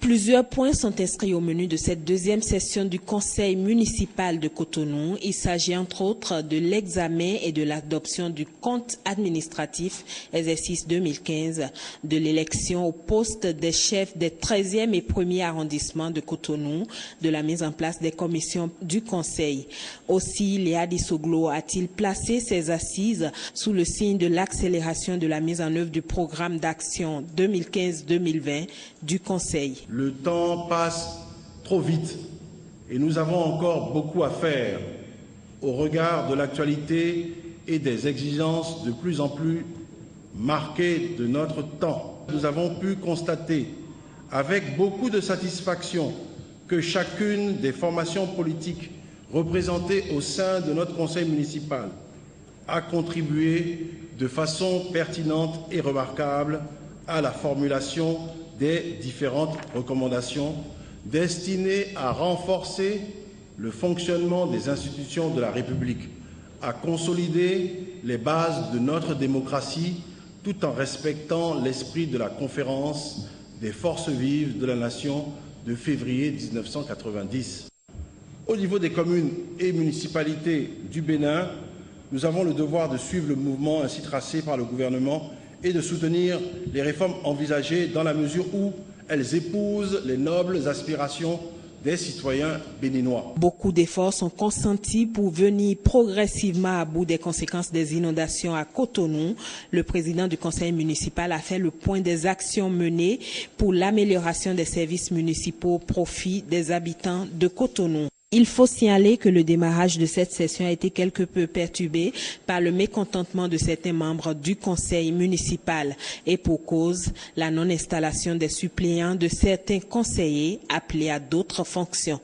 Plusieurs points sont inscrits au menu de cette deuxième session du Conseil municipal de Cotonou. Il s'agit entre autres de l'examen et de l'adoption du compte administratif exercice 2015, de l'élection au poste des chefs des 13e et 1er arrondissements de Cotonou, de la mise en place des commissions du Conseil. Aussi, Léa Dissoglo a-t-il placé ses assises sous le signe de l'accélération de la mise en œuvre du programme d'action 2015-2020 du Conseil. Le temps passe trop vite et nous avons encore beaucoup à faire au regard de l'actualité et des exigences de plus en plus marquées de notre temps. Nous avons pu constater avec beaucoup de satisfaction que chacune des formations politiques représentées au sein de notre conseil municipal a contribué de façon pertinente et remarquable à la formulation des différentes recommandations destinées à renforcer le fonctionnement des institutions de la République, à consolider les bases de notre démocratie tout en respectant l'esprit de la conférence des forces vives de la nation de février 1990. Au niveau des communes et municipalités du Bénin, nous avons le devoir de suivre le mouvement ainsi tracé par le gouvernement et de soutenir les réformes envisagées dans la mesure où elles épousent les nobles aspirations des citoyens béninois. Beaucoup d'efforts sont consentis pour venir progressivement à bout des conséquences des inondations à Cotonou. Le président du conseil municipal a fait le point des actions menées pour l'amélioration des services municipaux au profit des habitants de Cotonou. Il faut signaler que le démarrage de cette session a été quelque peu perturbé par le mécontentement de certains membres du conseil municipal et pour cause, la non-installation des suppléants de certains conseillers appelés à d'autres fonctions.